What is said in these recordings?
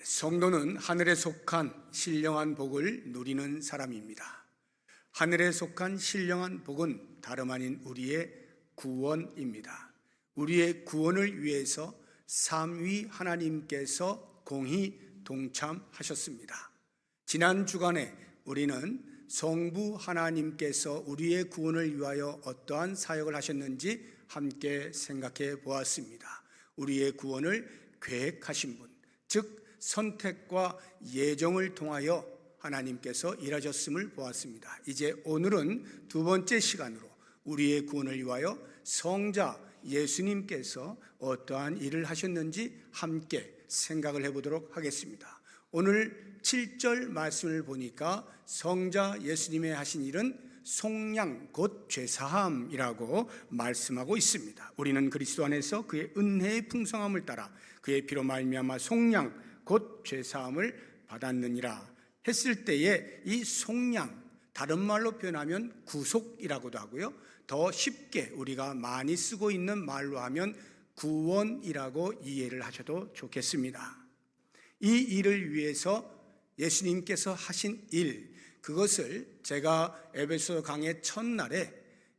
성도는 하늘에 속한 신령한 복을 누리는 사람입니다. 하늘에 속한 신령한 복은 다름 아닌 우리의 구원입니다. 우리의 구원을 위해서 삼위 하나님께서 공히 동참하셨습니다. 지난 주간에 우리는 성부 하나님께서 우리의 구원을 위하여 어떠한 사역을 하셨는지 함께 생각해 보았습니다. 우리의 구원을 계획하신 분, 즉 선택과 예정을 통하여 하나님께서 일하셨음을 보았습니다. 이제 오늘은 두 번째 시간으로 우리의 구원을 위하여 성자 예수님께서 어떠한 일을 하셨는지 함께 생각을 해보도록 하겠습니다. 오늘 7절 말씀을 보니까 성자 예수님의 하신 일은 속량 곧 죄사함이라고 말씀하고 있습니다. 우리는 그리스도 안에서 그의 은혜의 풍성함을 따라 그의 피로 말미암아 속량 곧 죄사함을 받았느니라 했을 때에 이 속량, 다른 말로 표현하면 구속이라고도 하고요, 더 쉽게 우리가 많이 쓰고 있는 말로 하면 구원이라고 이해를 하셔도 좋겠습니다. 이 일을 위해서 예수님께서 하신 일, 그것을 제가 에베소 강의 첫날에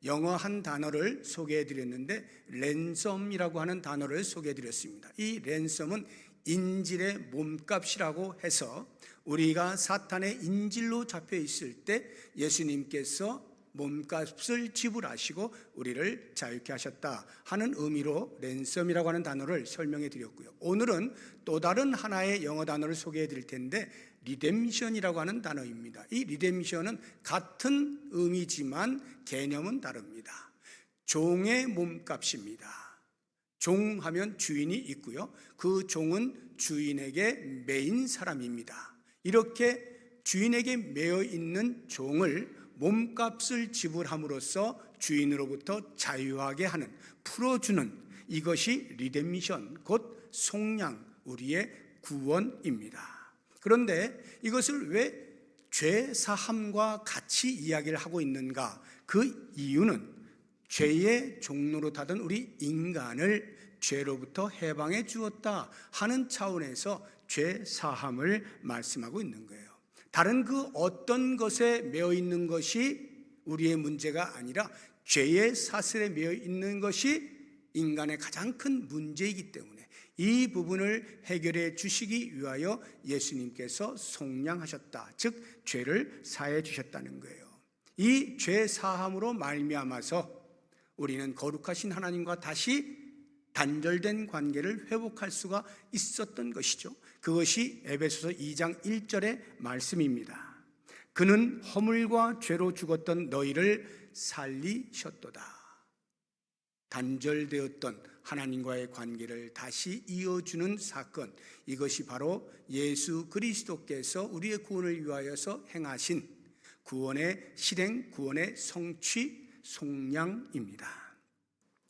영어 한 단어를 소개해 드렸는데 랜섬이라고 하는 단어를 소개해 드렸습니다. 이 랜섬은 인질의 몸값이라고 해서 우리가 사탄의 인질로 잡혀 있을 때 예수님께서 몸값을 지불하시고 우리를 자유케 하셨다 하는 의미로 랜섬이라고 하는 단어를 설명해 드렸고요. 오늘은 또 다른 하나의 영어 단어를 소개해 드릴 텐데 리뎀션이라고 하는 단어입니다. 이 리뎀션은 같은 의미지만 개념은 다릅니다. 종의 몸값입니다. 종하면 주인이 있고요, 그 종은 주인에게 매인 사람입니다. 이렇게 주인에게 매여 있는 종을 몸값을 지불함으로써 주인으로부터 자유하게 하는, 풀어주는, 이것이 리뎀션, 곧 속량, 우리의 구원입니다. 그런데 이것을 왜 죄사함과 같이 이야기를 하고 있는가? 그 이유는 죄의 종로로 타던 우리 인간을 죄로부터 해방해 주었다 하는 차원에서 죄사함을 말씀하고 있는 거예요. 다른 그 어떤 것에 매여 있는 것이 우리의 문제가 아니라 죄의 사슬에 매여 있는 것이 인간의 가장 큰 문제이기 때문에 이 부분을 해결해 주시기 위하여 예수님께서 속량하셨다, 즉 죄를 사해 주셨다는 거예요. 이 죄사함으로 말미암아서 우리는 거룩하신 하나님과 다시 단절된 관계를 회복할 수가 있었던 것이죠. 그것이 에베소서 2장 1절의 말씀입니다. 그는 허물과 죄로 죽었던 너희를 살리셨도다. 단절되었던 하나님과의 관계를 다시 이어주는 사건, 이것이 바로 예수 그리스도께서 우리의 구원을 위하여서 행하신 구원의 실행, 구원의 성취, 속량입니다.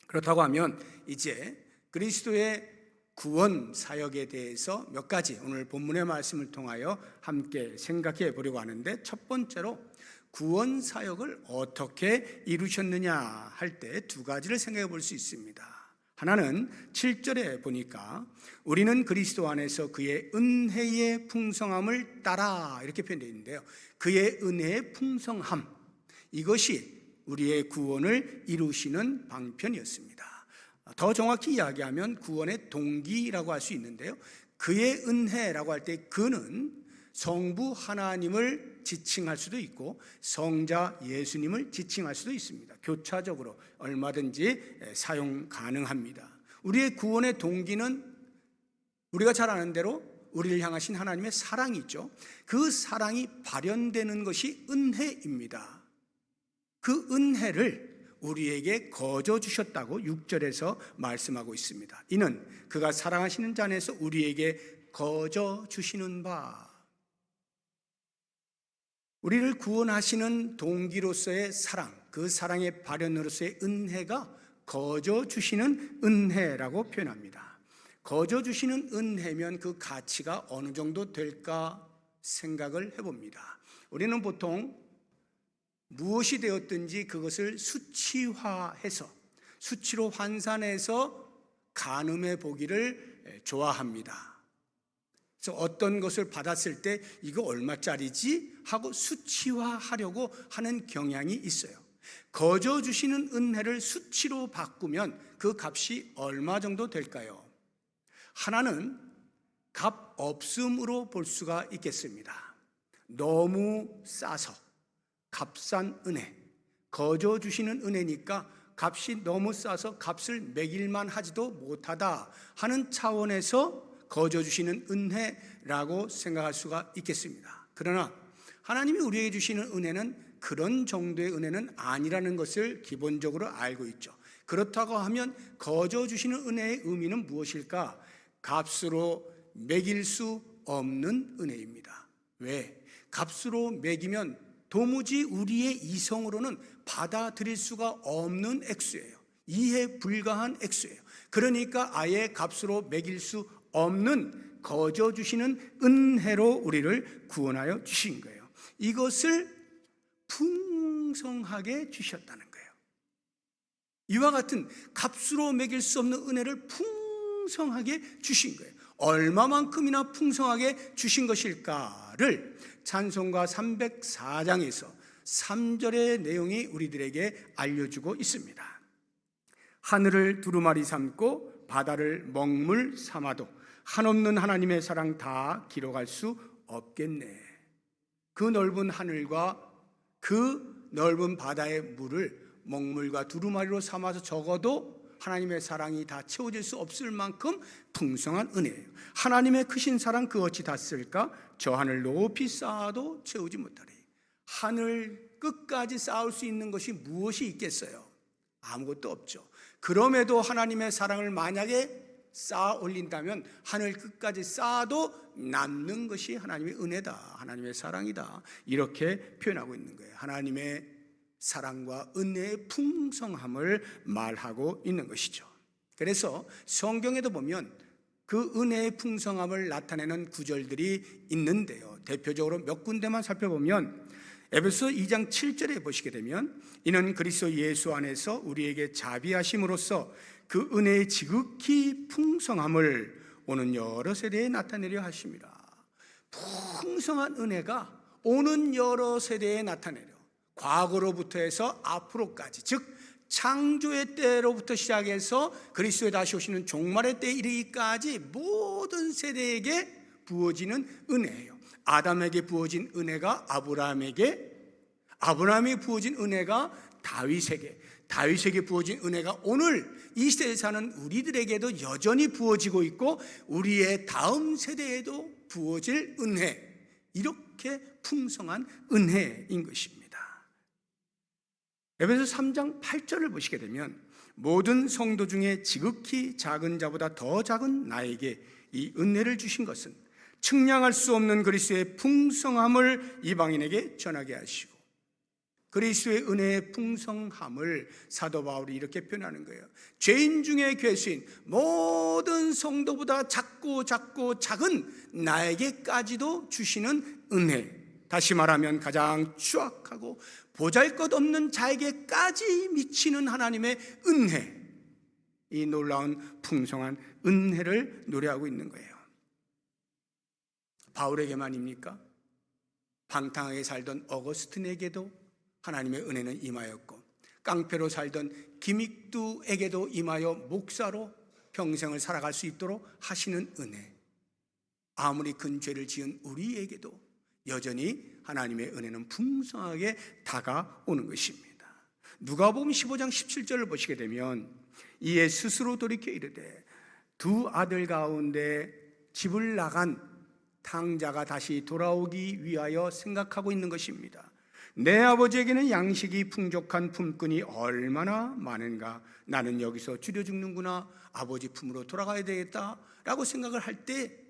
그렇다고 하면 이제 그리스도의 구원 사역에 대해서 몇 가지 오늘 본문의 말씀을 통하여 함께 생각해 보려고 하는데, 첫 번째로 구원 사역을 어떻게 이루셨느냐 할 때 두 가지를 생각해 볼 수 있습니다. 하나는 7절에 보니까 우리는 그리스도 안에서 그의 은혜의 풍성함을 따라 이렇게 표현되어 있는데요, 그의 은혜의 풍성함, 이것이 우리의 구원을 이루시는 방편이었습니다. 더 정확히 이야기하면 구원의 동기라고 할 수 있는데요, 그의 은혜라고 할 때 그는 성부 하나님을 지칭할 수도 있고 성자 예수님을 지칭할 수도 있습니다. 교차적으로 얼마든지 사용 가능합니다. 우리의 구원의 동기는 우리가 잘 아는 대로 우리를 향하신 하나님의 사랑이죠. 그 사랑이 발현되는 것이 은혜입니다. 그 은혜를 우리에게 거저 주셨다고 6절에서 말씀하고 있습니다. 이는 그가 사랑하시는 자 안에서 우리에게 거저 주시는 바, 우리를 구원하시는 동기로서의 사랑, 그 사랑의 발현으로서의 은혜가 거저 주시는 은혜라고 표현합니다. 거저 주시는 은혜면 그 가치가 어느 정도 될까 생각을 해봅니다. 우리는 보통 무엇이 되었든지 그것을 수치화해서, 수치로 환산해서 간음해 보기를 좋아합니다. 그래서 어떤 것을 받았을 때 이거 얼마짜리지 하고 수치화하려고 하는 경향이 있어요. 거저 주시는 은혜를 수치로 바꾸면 그 값이 얼마 정도 될까요? 하나는 값 없음으로 볼 수가 있겠습니다. 너무 싸서 값싼 은혜, 거저 주시는 은혜니까 값이 너무 싸서 값을 매길만 하지도 못하다 하는 차원에서 거저 주시는 은혜라고 생각할 수가 있겠습니다. 그러나 하나님이 우리에게 주시는 은혜는 그런 정도의 은혜는 아니라는 것을 기본적으로 알고 있죠. 그렇다고 하면 거저 주시는 은혜의 의미는 무엇일까? 값으로 매길 수 없는 은혜입니다. 왜? 값으로 매기면 도무지 우리의 이성으로는 받아들일 수가 없는 액수예요. 이해 불가한 액수예요. 그러니까 아예 값으로 매길 수 없는 거저 주시는 은혜로 우리를 구원하여 주신 거예요. 이것을 풍성하게 주셨다는 거예요. 이와 같은 값으로 매길 수 없는 은혜를 풍성하게 주신 거예요. 얼마만큼이나 풍성하게 주신 것일까를 찬송가 304장에서 3절의 내용이 우리들에게 알려주고 있습니다. 하늘을 두루마리 삼고 바다를 먹물 삼아도 한없는 하나님의 사랑 다 기록할 수 없겠네. 그 넓은 하늘과 그 넓은 바다의 물을 먹물과 두루마리로 삼아서 적어도 하나님의 사랑이 다 채워질 수 없을 만큼 풍성한 은혜예요. 하나님의 크신 사랑 그 어찌 다 쓸까? 저 하늘 높이 쌓아도 채우지 못하리. 하늘 끝까지 쌓을 수 있는 것이 무엇이 있겠어요? 아무것도 없죠. 그럼에도 하나님의 사랑을 만약에 쌓아 올린다면 하늘 끝까지 쌓아도 남는 것이 하나님의 은혜다, 하나님의 사랑이다, 이렇게 표현하고 있는 거예요. 하나님의 사랑과 은혜의 풍성함을 말하고 있는 것이죠. 그래서 성경에도 보면 그 은혜의 풍성함을 나타내는 구절들이 있는데요, 대표적으로 몇 군데만 살펴보면 에베소 2장 7절에 보시게 되면 이는 그리스도 예수 안에서 우리에게 자비하심으로써 그 은혜의 지극히 풍성함을 오는 여러 세대에 나타내려 하십니다. 풍성한 은혜가 오는 여러 세대에 나타내려, 과거로부터 해서 앞으로까지, 즉 창조의 때로부터 시작해서 그리스도에 다시 오시는 종말의 때에 이르기까지 모든 세대에게 부어지는 은혜예요. 아담에게 부어진 은혜가 아브라함에게, 아브라함에게 부어진 은혜가 다윗에게, 다윗에게 부어진 은혜가 오늘 이 시대에 사는 우리들에게도 여전히 부어지고 있고 우리의 다음 세대에도 부어질 은혜, 이렇게 풍성한 은혜인 것입니다. 에베소 3장 8절을 보시게 되면 모든 성도 중에 지극히 작은 자보다 더 작은 나에게 이 은혜를 주신 것은 측량할 수 없는 그리스도의 풍성함을 이방인에게 전하게 하시고, 그리스도의 은혜의 풍성함을 사도 바울이 이렇게 표현하는 거예요. 죄인 중에 괴수인 모든 성도보다 작고 작은 나에게까지도 주시는 은혜, 다시 말하면 가장 추악하고 보잘것없는 자에게까지 미치는 하나님의 은혜, 이 놀라운 풍성한 은혜를 노래하고 있는 거예요. 바울에게만입니까? 방탕하게 살던 어거스틴에게도 하나님의 은혜는 임하였고, 깡패로 살던 김익두에게도 임하여 목사로 평생을 살아갈 수 있도록 하시는 은혜, 아무리 큰 죄를 지은 우리에게도 여전히 하나님의 은혜는 풍성하게 다가오는 것입니다. 누가복음 15장 17절을 보시게 되면 이에 스스로 돌이켜 이르되 두 아들 가운데 집을 나간 탕자가 다시 돌아오기 위하여 생각하고 있는 것입니다. 내 아버지에게는 양식이 풍족한 품꾼이 얼마나 많은가, 나는 여기서 줄여 죽는구나, 아버지 품으로 돌아가야 되겠다라고 생각을 할 때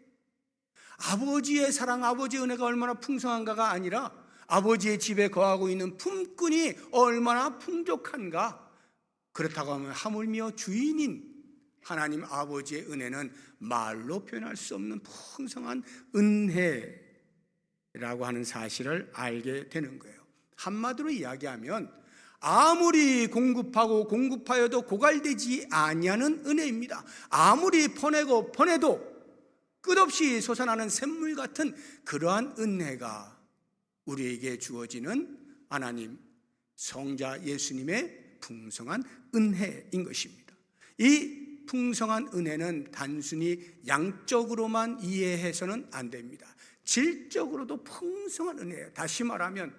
아버지의 사랑, 아버지의 은혜가 얼마나 풍성한가가 아니라 아버지의 집에 거하고 있는 품꾼이 얼마나 풍족한가, 그렇다고 하면 하물며 주인인 하나님 아버지의 은혜는 말로 표현할 수 없는 풍성한 은혜라고 하는 사실을 알게 되는 거예요. 한마디로 이야기하면 아무리 공급하고 공급하여도 고갈되지 아니하는 은혜입니다. 아무리 퍼내고 퍼내도 끝없이 솟아나는 샘물 같은 그러한 은혜가 우리에게 주어지는 하나님 성자 예수님의 풍성한 은혜인 것입니다. 이 풍성한 은혜는 단순히 양적으로만 이해해서는 안 됩니다. 질적으로도 풍성한 은혜예요. 다시 말하면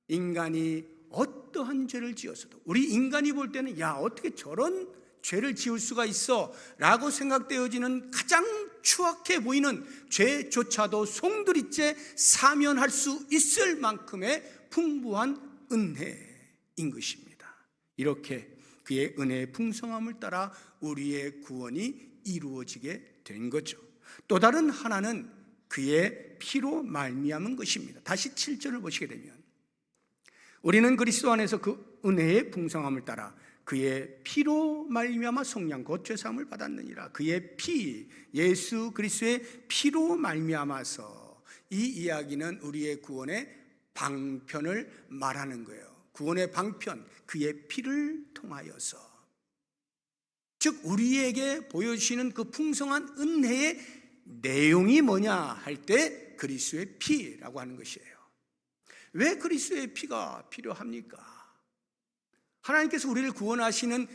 인간이 어떠한 죄를 지었어도, 우리 인간이 볼 때는 야, 어떻게 저런 죄를 지을 수가 있어 라고 생각되어지는 가장 추악해 보이는 죄조차도 송두리째 사면할 수 있을 만큼의 풍부한 은혜인 것입니다. 이렇게 그의 은혜의 풍성함을 따라 우리의 구원이 이루어지게 된 거죠. 또 다른 하나는 그의 피로 말미암은 것입니다. 다시 7절을 보시게 되면 우리는 그리스도 안에서 그 은혜의 풍성함을 따라 그의 피로 말미암아 속량 곧 죄사함을 받았느니라. 그의 피, 예수 그리스도의 피로 말미암아서, 이 이야기는 우리의 구원의 방편을 말하는 거예요. 구원의 방편, 그의 피를 통하여서, 즉 우리에게 보여주시는 그 풍성한 은혜의 내용이 뭐냐 할 때 그리스도의 피라고 하는 것이에요. 왜 그리스도의 피가 필요합니까? 하나님께서 우리를 구원하시는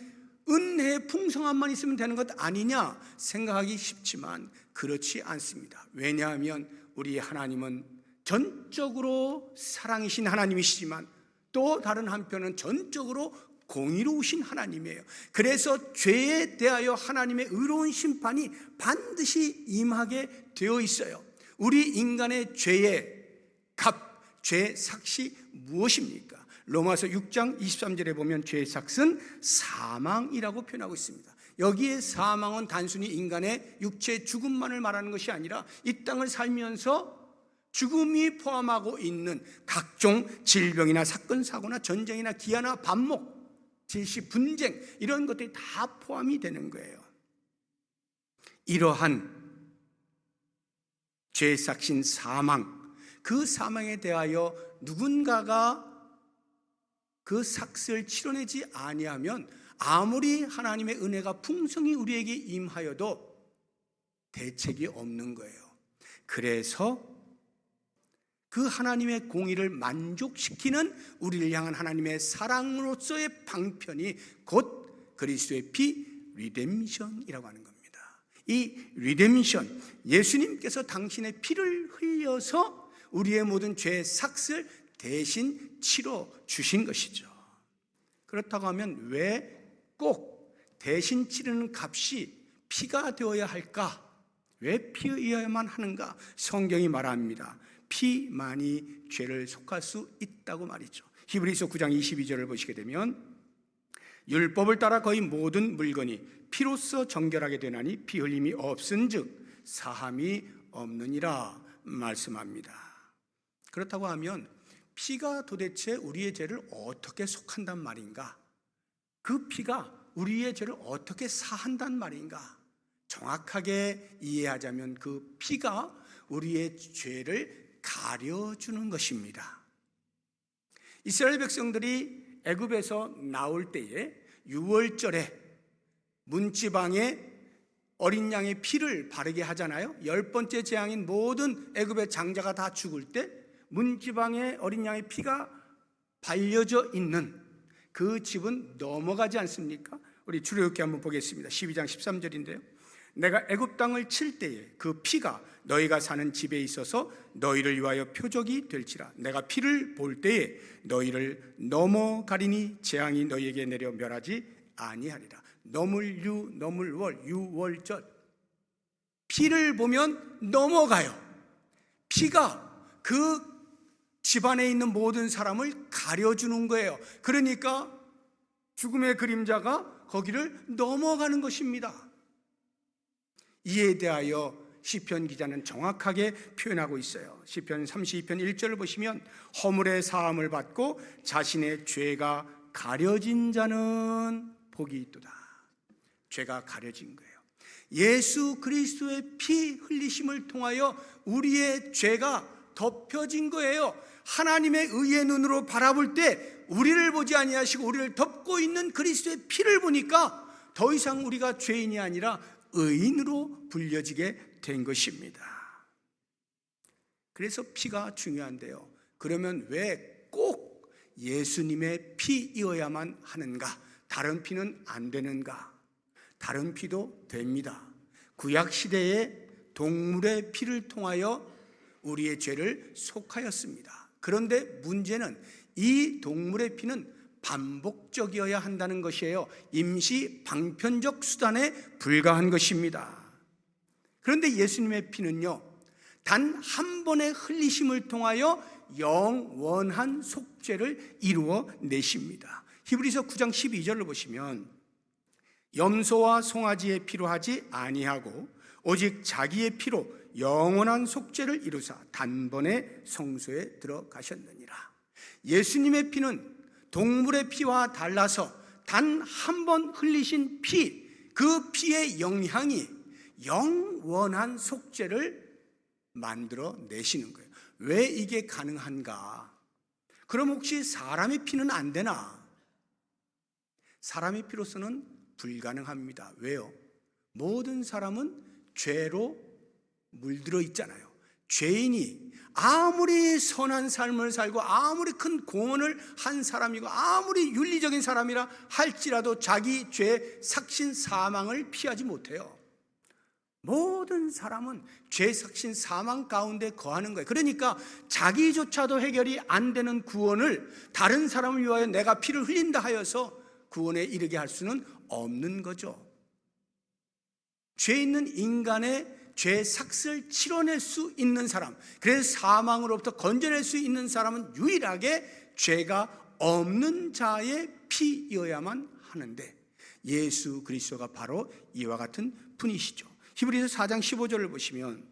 은혜의 풍성함만 있으면 되는 것 아니냐 생각하기 쉽지만 그렇지 않습니다. 왜냐하면 우리 하나님은 전적으로 사랑이신 하나님이시지만 또 다른 한편은 전적으로 공의로우신 하나님이에요. 그래서 죄에 대하여 하나님의 의로운 심판이 반드시 임하게 되어 있어요. 우리 인간의 죄의 값, 죄의 삭이 무엇입니까? 로마서 6장 23절에 보면 죄의 삭은 사망이라고 표현하고 있습니다. 여기에 사망은 단순히 인간의 육체 죽음만을 말하는 것이 아니라 이 땅을 살면서 죽음이 포함하고 있는 각종 질병이나 사건 사고나 전쟁이나 기아나 반목, 질시, 분쟁 이런 것들이 다 포함이 되는 거예요. 이러한 죄의 삭신 사망, 그 사망에 대하여 누군가가 그 삭을 치러내지 아니하면 아무리 하나님의 은혜가 풍성히 우리에게 임하여도 대책이 없는 거예요. 그래서 그 하나님의 공의를 만족시키는 우리를 향한 하나님의 사랑으로서의 방편이 곧 그리스도의 피, 리뎀션이라고 하는 겁니다. 이 리뎀션, 예수님께서 당신의 피를 흘려서 우리의 모든 죄의 삭을 대신 치러 주신 것이죠. 그렇다고 하면 왜 꼭 대신 치르는 값이 피가 되어야 할까? 왜 피여야만 하는가? 성경이 말합니다. 피만이 죄를 속할 수 있다고 말이죠. 히브리서 9장 22절을 보시게 되면 율법을 따라 거의 모든 물건이 피로써 정결하게 되나니 피 흘림이 없은즉 사함이 없느니라 말씀합니다. 그렇다고 하면 피가 도대체 우리의 죄를 어떻게 속한단 말인가? 그 피가 우리의 죄를 어떻게 사한단 말인가? 정확하게 이해하자면 그 피가 우리의 죄를 가려주는 것입니다. 이스라엘 백성들이 애굽에서 나올 때에 유월절에 문지방에 어린 양의 피를 바르게 하잖아요. 10번째 재앙인 모든 애굽의 장자가 다 죽을 때 문지방에 어린 양의 피가 발려져 있는 그 집은 넘어가지 않습니까? 우리 출애굽기 한번 보겠습니다. 12장 13절인데요. 내가 애굽 땅을 칠 때에 그 피가 너희가 사는 집에 있어서 너희를 위하여 표적이 될지라. 내가 피를 볼 때에 너희를 넘어가리니 재앙이 너희에게 내려 멸하지 아니하리라. 너물유, 너물월, 유월절. 피를 보면 넘어가요. 피가 그 집안에 있는 모든 사람을 가려주는 거예요. 그러니까 죽음의 그림자가 거기를 넘어가는 것입니다. 이에 대하여 시편 기자는 정확하게 표현하고 있어요. 시편 32편 1절을 보시면 허물의 사함을 받고 자신의 죄가 가려진 자는 복이 있도다. 죄가 가려진 거예요. 예수 그리스도의 피 흘리심을 통하여 우리의 죄가 덮여진 거예요. 하나님의 의의 눈으로 바라볼 때 우리를 보지 아니하시고 우리를 덮고 있는 그리스도의 피를 보니까 더 이상 우리가 죄인이 아니라 의인으로 불려지게 된 것입니다. 그래서 피가 중요한데요. 그러면 왜 꼭 예수님의 피이어야만 하는가? 다른 피는 안 되는가? 다른 피도 됩니다. 구약시대에 동물의 피를 통하여 우리의 죄를 속하였습니다. 그런데 문제는 이 동물의 피는 반복적이어야 한다는 것이에요. 임시 방편적 수단에 불과한 것입니다. 그런데 예수님의 피는요, 단 한 번의 흘리심을 통하여 영원한 속죄를 이루어 내십니다. 히브리서 9장 12절을 보시면 염소와 송아지의 피로 하지 아니하고 오직 자기의 피로 영원한 속죄를 이루사 단번에 성소에 들어가셨느니라. 예수님의 피는 동물의 피와 달라서 단 한 번 흘리신 피, 그 피의 영향이 영원한 속죄를 만들어 내시는 거예요. 왜 이게 가능한가? 그럼 혹시 사람의 피는 안 되나? 사람의 피로서는 불가능합니다. 왜요? 모든 사람은 죄로 물들어 있잖아요. 죄인이 아무리 선한 삶을 살고 아무리 큰 공헌을 한 사람이고 아무리 윤리적인 사람이라 할지라도 자기 죄 삭신 사망을 피하지 못해요. 모든 사람은 죄 삭신 사망 가운데 거하는 거예요. 그러니까 자기조차도 해결이 안 되는 구원을 다른 사람을 위하여 내가 피를 흘린다 하여서 구원에 이르게 할 수는 없는 거죠. 죄 있는 인간의 죄 삭슬 치러낼 수 있는 사람, 그래서 사망으로부터 건져낼 수 있는 사람은 유일하게 죄가 없는 자의 피여야만 하는데 예수 그리스도가 바로 이와 같은 분이시죠. 히브리서 4장 15절을 보시면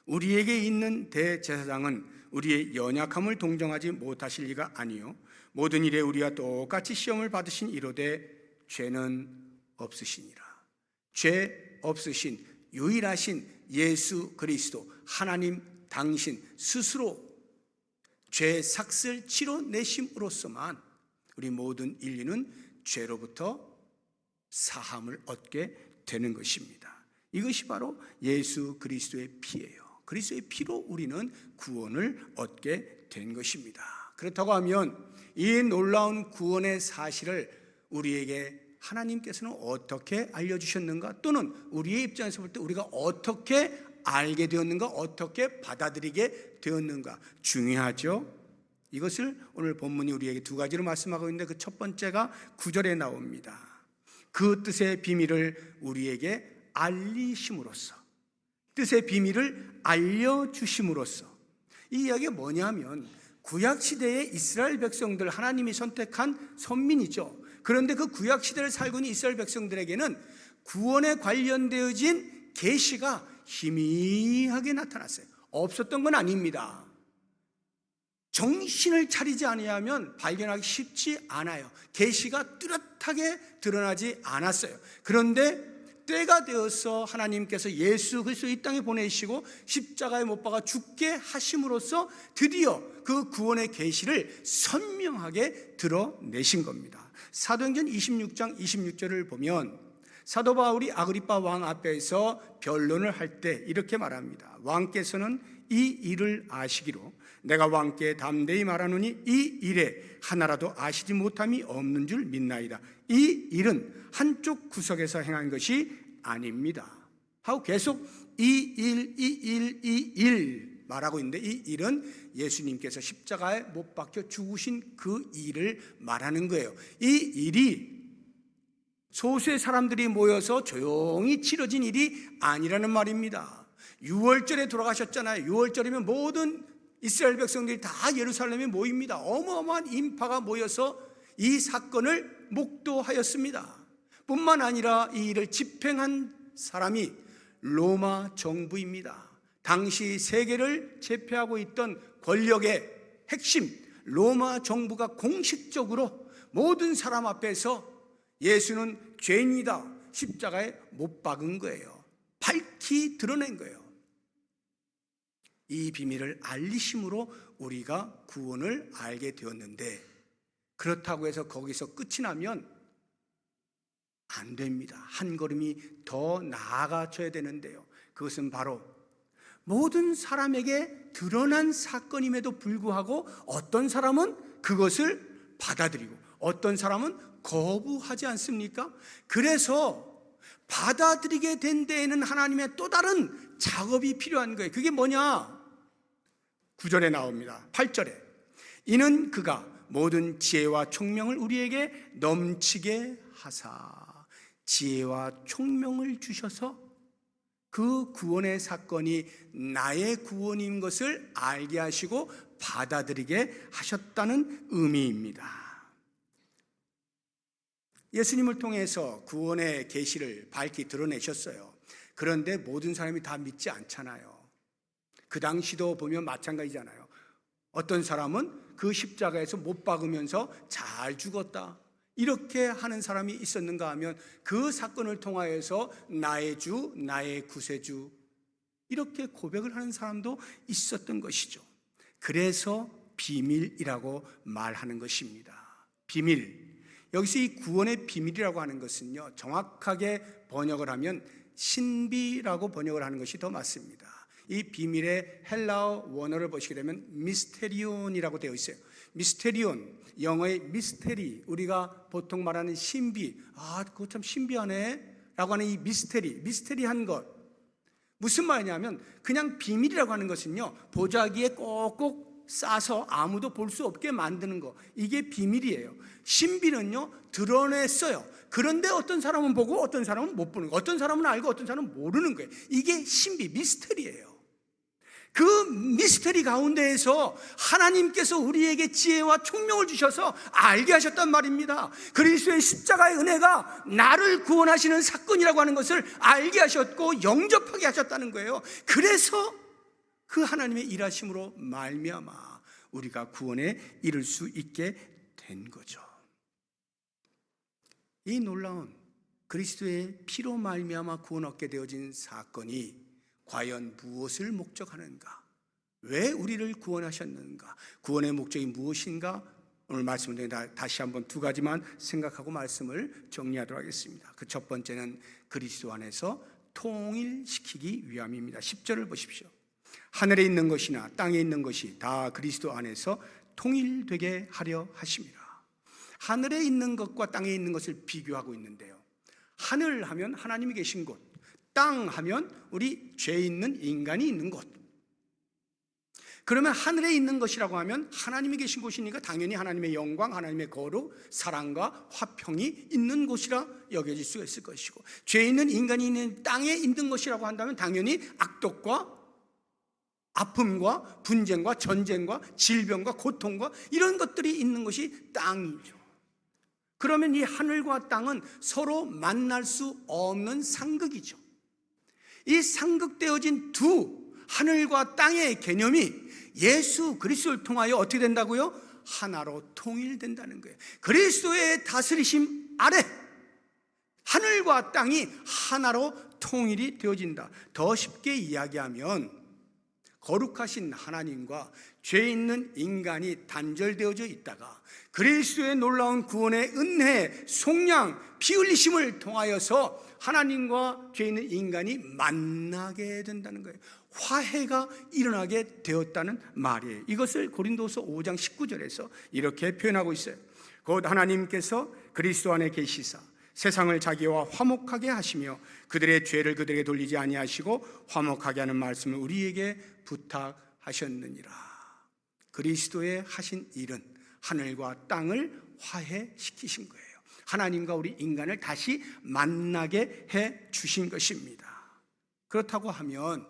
우리에게 있는 대제사장은 우리의 연약함을 동정하지 못하실 리가 아니요 모든 일에 우리와 똑같이 시험을 받으신 이로되 죄는 없으시니라. 죄 없으신 유일하신 예수 그리스도 하나님 당신 스스로 죄 삭슬 치러내심으로서만 우리 모든 인류는 죄로부터 사함을 얻게 되는 것입니다. 이것이 바로 예수 그리스도의 피예요. 그리스도의 피로 우리는 구원을 얻게 된 것입니다. 그렇다고 하면 이 놀라운 구원의 사실을 우리에게 하나님께서는 어떻게 알려주셨는가? 또는 우리의 입장에서 볼 때 우리가 어떻게 알게 되었는가? 어떻게 받아들이게 되었는가? 중요하죠. 이것을 오늘 본문이 우리에게 두 가지로 말씀하고 있는데 그 첫 번째가 9절에 나옵니다. 그 뜻의 비밀을 우리에게 알리심으로써, 뜻의 비밀을 알려주심으로써. 이 이야기가 뭐냐면 구약시대의 이스라엘 백성들, 하나님이 선택한 선민이죠. 그런데 그 구약시대를 살고 있는 이스라엘 백성들에게는 구원에 관련되어진 계시가 희미하게 나타났어요. 없었던 건 아닙니다. 정신을 차리지 아니하면 발견하기 쉽지 않아요. 계시가 뚜렷하게 드러나지 않았어요. 그런데 때가 되어서 하나님께서 예수 그리스도 이 땅에 보내시고 십자가에 못 박아 죽게 하심으로써 드디어 그 구원의 계시를 선명하게 드러내신 겁니다. 사도행전 26장 26절을 보면 사도 바울이 아그리빠 왕 앞에서 변론을 할 때 이렇게 말합니다. 왕께서는 이 일을 아시기로 내가 왕께 담대히 말하노니 이 일에 하나라도 아시지 못함이 없는 줄 믿나이다. 이 일은 한쪽 구석에서 행한 것이 아닙니다 하고 계속 이 일 말하고 있는데, 이 일은 예수님께서 십자가에 못 박혀 죽으신 그 일을 말하는 거예요. 이 일이 소수의 사람들이 모여서 조용히 치러진 일이 아니라는 말입니다. 6월절에 돌아가셨잖아요. 6월절이면 모든 이스라엘 백성들이 다 예루살렘에 모입니다. 어마어마한 인파가 모여서 이 사건을 목도하였습니다. 뿐만 아니라 이 일을 집행한 사람이 로마 정부입니다. 당시 세계를 제패하고 있던 권력의 핵심 로마 정부가 공식적으로 모든 사람 앞에서 예수는 죄인이다 십자가에 못 박은 거예요. 밝히 드러낸 거예요. 이 비밀을 알리심으로 우리가 구원을 알게 되었는데, 그렇다고 해서 거기서 끝이 나면 안 됩니다. 한 걸음이 더 나아가셔야 되는데요. 그것은 바로 모든 사람에게 드러난 사건임에도 불구하고 어떤 사람은 그것을 받아들이고 어떤 사람은 거부하지 않습니까? 그래서 받아들이게 된 데에는 하나님의 또 다른 작업이 필요한 거예요. 그게 뭐냐? 9절에 나옵니다. 8절에 이는 그가 모든 지혜와 총명을 우리에게 넘치게 하사 지혜와 총명을 주셔서 그 구원의 사건이 나의 구원인 것을 알게 하시고 받아들이게 하셨다는 의미입니다. 예수님을 통해서 구원의 계시를 밝히 드러내셨어요. 그런데 모든 사람이 다 믿지 않잖아요. 그 당시도 보면 마찬가지잖아요. 어떤 사람은 그 십자가에서 못 박으면서 잘 죽었다, 이렇게 하는 사람이 있었는가 하면 그 사건을 통하여서 나의 주, 나의 구세주, 이렇게 고백을 하는 사람도 있었던 것이죠. 그래서 비밀이라고 말하는 것입니다. 비밀. 여기서 이 구원의 비밀이라고 하는 것은요, 정확하게 번역을 하면 신비라고 번역을 하는 것이 더 맞습니다. 이 비밀의 헬라어 원어를 보시게 되면 미스테리온이라고 되어 있어요. 미스테리온, 영어의 미스테리, 우리가 보통 말하는 신비, 그거 참 신비하네 라고 하는 이 미스테리한 것, 무슨 말이냐면 그냥 비밀이라고 하는 것은요, 보자기에 꼭꼭 싸서 아무도 볼 수 없게 만드는 거, 이게 비밀이에요. 신비는요, 드러냈어요. 그런데 어떤 사람은 보고 어떤 사람은 못 보는 거예요. 어떤 사람은 알고 어떤 사람은 모르는 거예요. 이게 신비, 미스터리예요. 그 미스터리 가운데에서 하나님께서 우리에게 지혜와 총명을 주셔서 알게 하셨단 말입니다. 그리스도의 십자가의 은혜가 나를 구원하시는 사건이라고 하는 것을 알게 하셨고 영접하게 하셨다는 거예요. 그래서 그 하나님의 일하심으로 말미암아 우리가 구원에 이를 수 있게 된 거죠. 이 놀라운 그리스도의 피로 말미암아 구원 얻게 되어진 사건이 과연 무엇을 목적하는가? 왜 우리를 구원하셨는가? 구원의 목적이 무엇인가? 오늘 말씀 중에 다시 한번 두 가지만 생각하고 말씀을 정리하도록 하겠습니다. 그 첫 번째는 그리스도 안에서 통일시키기 위함입니다. 10절을 보십시오. 하늘에 있는 것이나 땅에 있는 것이 다 그리스도 안에서 통일되게 하려 하심이라. 하늘에 있는 것과 땅에 있는 것을 비교하고 있는데요, 하늘 하면 하나님이 계신 곳, 땅 하면 우리 죄 있는 인간이 있는 곳. 그러면 하늘에 있는 것이라고 하면 하나님이 계신 곳이니까 당연히 하나님의 영광, 하나님의 거룩, 사랑과 화평이 있는 곳이라 여겨질 수가 있을 것이고, 죄 있는 인간이 있는 땅에 있는 것이라고 한다면 당연히 악독과 아픔과 분쟁과 전쟁과 질병과 고통과 이런 것들이 있는 것이 땅이죠. 그러면 이 하늘과 땅은 서로 만날 수 없는 상극이죠. 이 상극되어진 두 하늘과 땅의 개념이 예수 그리스도를 통하여 어떻게 된다고요? 하나로 통일된다는 거예요. 그리스도의 다스리심 아래 하늘과 땅이 하나로 통일이 되어진다. 더 쉽게 이야기하면 거룩하신 하나님과 죄 있는 인간이 단절되어져 있다가 그리스도의 놀라운 구원의 은혜, 속량, 피 흘리심을 통하여서 하나님과 죄 있는 인간이 만나게 된다는 거예요. 화해가 일어나게 되었다는 말이에요. 이것을 고린도서 5장 19절에서 이렇게 표현하고 있어요. 곧 하나님께서 그리스도 안에 계시사 세상을 자기와 화목하게 하시며 그들의 죄를 그들에게 돌리지 아니하시고 화목하게 하는 말씀을 우리에게 부탁하셨느니라. 그리스도의 하신 일은 하늘과 땅을 화해시키신 거예요. 하나님과 우리 인간을 다시 만나게 해 주신 것입니다. 그렇다고 하면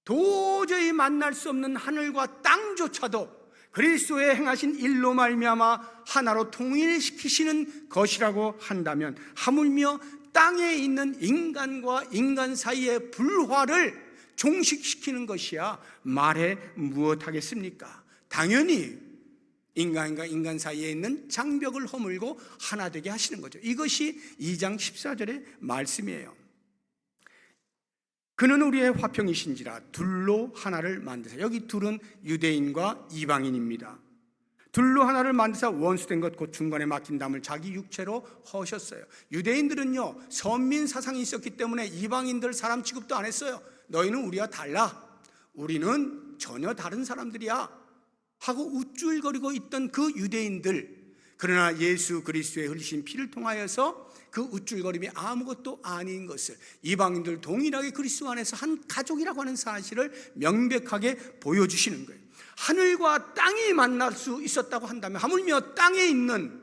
도저히 만날 수 없는 하늘과 땅조차도 그리스도의 행하신 일로 말미암아 하나로 통일시키시는 것이라고 한다면 하물며 땅에 있는 인간과 인간 사이의 불화를 종식시키는 것이야 말해 무엇하겠습니까? 당연히 인간과 인간 사이에 있는 장벽을 허물고 하나 되게 하시는 거죠. 이것이 2장 14절의 말씀이에요. 그는 우리의 화평이신지라 둘로 하나를 만드사. 여기 둘은 유대인과 이방인입니다. 둘로 하나를 만드사 원수된 것 곧 중간에 막힌 담을 자기 육체로 허셨어요. 유대인들은요, 선민 사상이 있었기 때문에 이방인들 사람 취급도 안 했어요. 너희는 우리와 달라, 우리는 전혀 다른 사람들이야 하고 우쭐거리고 있던 그 유대인들, 그러나 예수 그리스도의 흘리신 피를 통하여서 그 우쭐거림이 아무것도 아닌 것을, 이방인들 동일하게 그리스도 안에서 한 가족이라고 하는 사실을 명백하게 보여주시는 거예요. 하늘과 땅이 만날 수 있었다고 한다면, 하물며 땅에 있는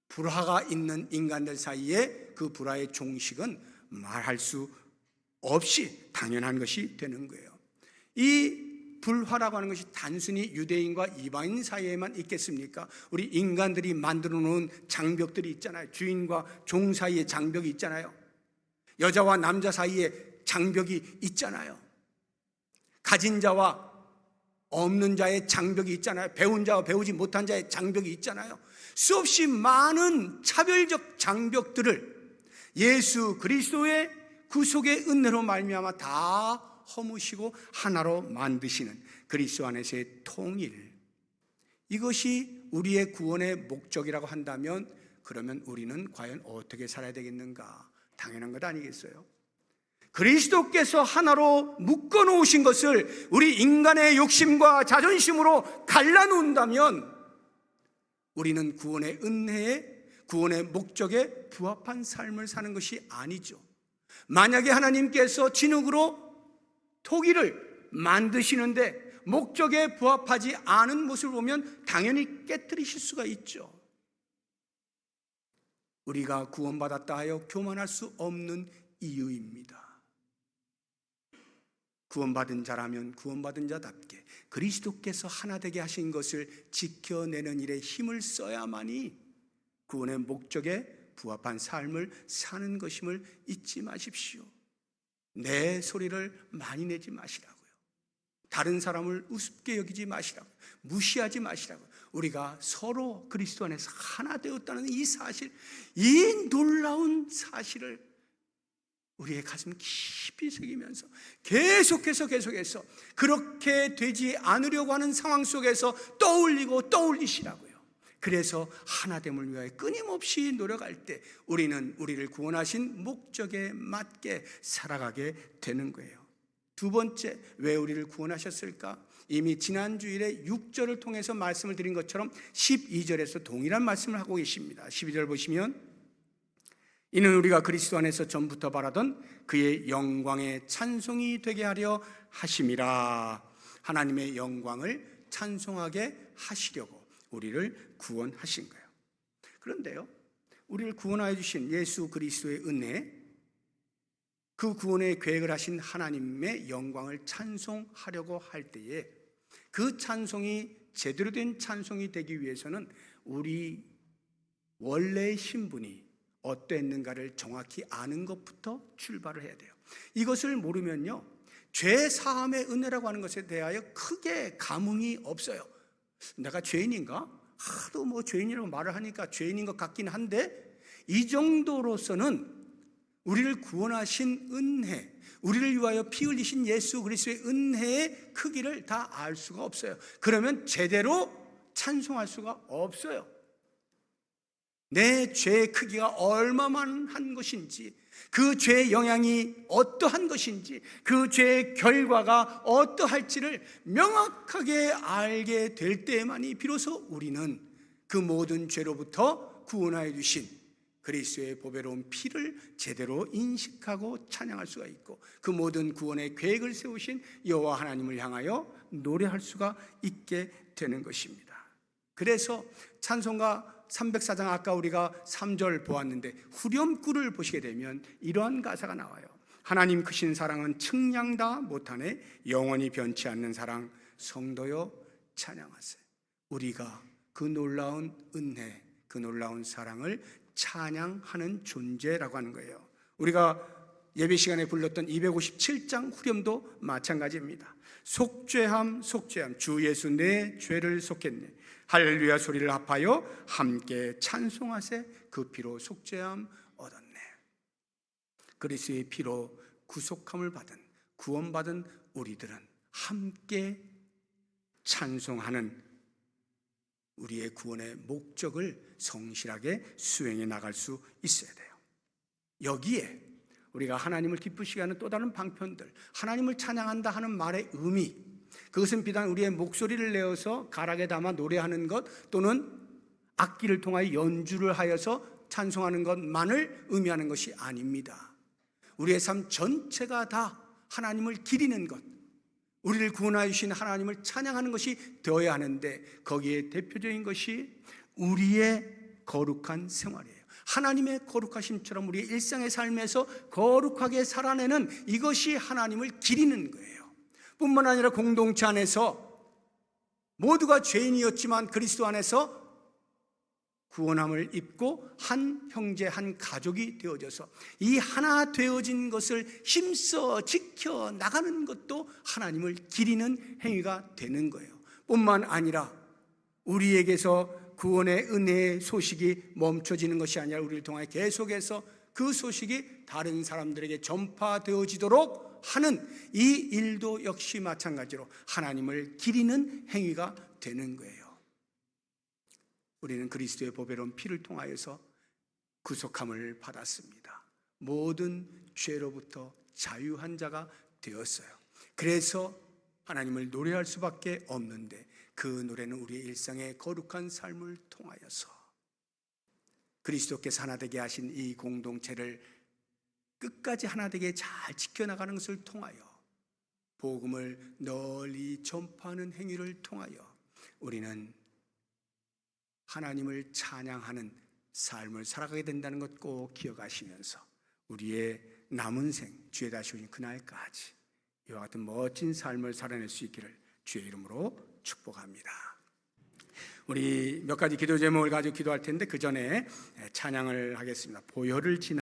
불화가 있는 인간들 사이에 그 불화의 종식은 말할 수 없이 당연한 것이 되는 거예요. 이 불화라고 하는 것이 단순히 유대인과 이방인 사이에만 있겠습니까? 우리 인간들이 만들어 놓은 장벽들이 있잖아요. 주인과 종 사이에 장벽이 있잖아요. 여자와 남자 사이에 장벽이 있잖아요. 가진 자와 없는 자의 장벽이 있잖아요. 배운 자와 배우지 못한 자의 장벽이 있잖아요. 수없이 많은 차별적 장벽들을 예수 그리스도의 구속의 은혜로 말미암아 다 허무시고 하나로 만드시는 그리스도 안에서의 통일, 이것이 우리의 구원의 목적이라고 한다면, 그러면 우리는 과연 어떻게 살아야 되겠는가? 당연한 것 아니겠어요? 그리스도께서 하나로 묶어 놓으신 것을 우리 인간의 욕심과 자존심으로 갈라놓는다면 우리는 구원의 은혜에, 구원의 목적에 부합한 삶을 사는 것이 아니죠. 만약에 하나님께서 진흙으로 토기를 만드시는데 목적에 부합하지 않은 모습을 보면 당연히 깨뜨리실 수가 있죠. 우리가 구원받았다 하여 교만할 수 없는 이유입니다. 구원받은 자라면 구원받은 자답게 그리스도께서 하나 되게 하신 것을 지켜내는 일에 힘을 써야만이 구원의 목적에 부합한 삶을 사는 것임을 잊지 마십시오. 내 소리를 많이 내지 마시라고요. 다른 사람을 우습게 여기지 마시라고요. 무시하지 마시라고요. 우리가 서로 그리스도 안에서 하나 되었다는 이 사실, 이 놀라운 사실을 우리의 가슴 깊이 새기면서 계속해서 그렇게 되지 않으려고 하는 상황 속에서 떠올리시라고요. 그래서 하나됨을 위하여 끊임없이 노력할 때 우리는 우리를 구원하신 목적에 맞게 살아가게 되는 거예요. 두 번째, 왜 우리를 구원하셨을까? 이미 지난 주일에 6절을 통해서 말씀을 드린 것처럼 12절에서 동일한 말씀을 하고 계십니다. 12절 보시면, 이는 우리가 그리스도 안에서 전부터 바라던 그의 영광의 찬송이 되게 하려 하심이라. 하나님의 영광을 찬송하게 하시려고 우리를 구원하신 거예요. 그런데요, 우리를 구원하여 주신 예수 그리스도의 은혜, 그 구원의 계획을 하신 하나님의 영광을 찬송하려고 할 때에 그 찬송이 제대로 된 찬송이 되기 위해서는 우리 원래의 신분이 어땠는가를 정확히 아는 것부터 출발을 해야 돼요. 이것을 모르면요, 죄 사함의 은혜라고 하는 것에 대하여 크게 감흥이 없어요. 내가 죄인인가? 하도 죄인이라고 말을 하니까 죄인인 것 같긴 한데, 이 정도로서는 우리를 구원하신 은혜, 우리를 위하여 피 흘리신 예수 그리스도의 은혜의 크기를 다 알 수가 없어요. 그러면 제대로 찬송할 수가 없어요. 내 죄의 크기가 얼마만한 것인지, 그 죄의 영향이 어떠한 것인지, 그 죄의 결과가 어떠할지를 명확하게 알게 될 때만이 비로소 우리는 그 모든 죄로부터 구원하여 주신 그리스도의 보배로운 피를 제대로 인식하고 찬양할 수가 있고, 그 모든 구원의 계획을 세우신 여호와 하나님을 향하여 노래할 수가 있게 되는 것입니다. 그래서 찬송가 304장, 아까 우리가 3절 보았는데 후렴구를 보시게 되면 이러한 가사가 나와요. 하나님 크신 사랑은 측량 다 못하네, 영원히 변치 않는 사랑 성도여 찬양하세요. 우리가 그 놀라운 은혜, 그 놀라운 사랑을 찬양하는 존재라고 하는 거예요. 우리가 예배 시간에 불렀던 257장 후렴도 마찬가지입니다. 속죄함 속죄함, 주 예수 내 죄를 속했네, 할렐루야 소리를 합하여 함께 찬송하세, 그 피로 속죄함 얻었네. 그리스도의 피로 구속함을 받은, 구원받은 우리들은 함께 찬송하는 우리의 구원의 목적을 성실하게 수행해 나갈 수 있어야 돼요. 여기에 우리가 하나님을 기쁘시게 하는 또 다른 방편들, 하나님을 찬양한다 하는 말의 의미, 그것은 비단 우리의 목소리를 내어서 가락에 담아 노래하는 것 또는 악기를 통하여 연주를 하여서 찬송하는 것만을 의미하는 것이 아닙니다. 우리의 삶 전체가 다 하나님을 기리는 것, 우리를 구원하여 주신 하나님을 찬양하는 것이 되어야 하는데, 거기에 대표적인 것이 우리의 거룩한 생활이에요. 하나님의 거룩하심처럼 우리의 일상의 삶에서 거룩하게 살아내는 이것이 하나님을 기리는 거예요. 뿐만 아니라 공동체 안에서 모두가 죄인이었지만 그리스도 안에서 구원함을 입고 한 형제 한 가족이 되어져서 이 하나 되어진 것을 힘써 지켜 나가는 것도 하나님을 기리는 행위가 되는 거예요. 뿐만 아니라 우리에게서 구원의 은혜의 소식이 멈춰지는 것이 아니라 우리를 통해 계속해서 그 소식이 다른 사람들에게 전파되어지도록 하는 이 일도 역시 마찬가지로 하나님을 기리는 행위가 되는 거예요. 우리는 그리스도의 보배로운 피를 통하여서 구속함을 받았습니다. 모든 죄로부터 자유한 자가 되었어요. 그래서 하나님을 노래할 수밖에 없는데, 그 노래는 우리의 일상의 거룩한 삶을 통하여서 그리스도께서 하나 되게 하신 이 공동체를 끝까지 하나 되게 잘 지켜나가는 것을 통하여 복음을 널리 전파하는 행위를 통하여 우리는 하나님을 찬양하는 삶을 살아가게 된다는 것 꼭 기억하시면서 우리의 남은 생, 주의 다시 오신 그날까지 이와 같은 멋진 삶을 살아낼 수 있기를 주의 이름으로 축복합니다. 우리 몇 가지 기도 제목을 가지고 기도할 텐데 그 전에 찬양을 하겠습니다. 보혈을 지나